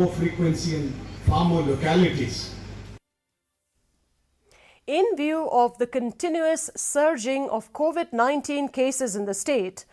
more frequency in far more localities. In view of the continuous surging of COVID-19 cases in the state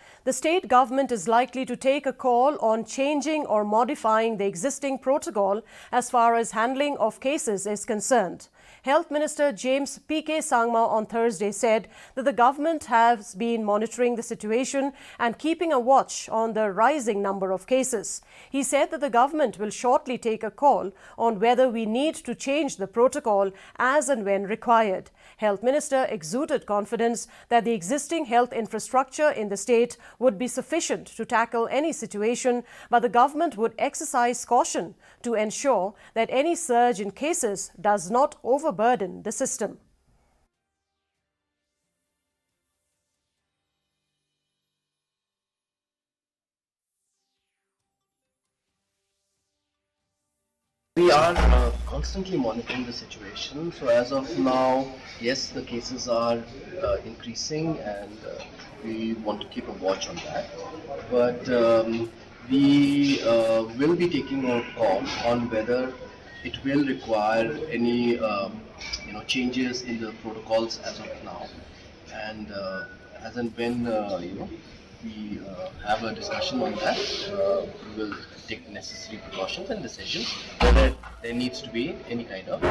government is likely to take a call on changing or modifying the existing protocol as far as handling of cases is concerned. Health Minister James P.K. Sangma on Thursday said that the government has been monitoring the situation and keeping a watch on the rising number of cases. He said that the government will shortly take a call on whether we need to change the protocol as and when required. Health Minister exuded confidence that the existing health infrastructure in the state would be sufficient to tackle any situation, but the government would exercise caution to ensure that any surge in cases does not overburden the system. We are constantly monitoring the situation. So as of now, yes, the cases are increasing, and we want to keep a watch on that. But we will be taking a call on whether it will require any changes in the protocols as of now, and as and when we have a discussion on that, we will take necessary precautions and decisions whether there needs to be any kind of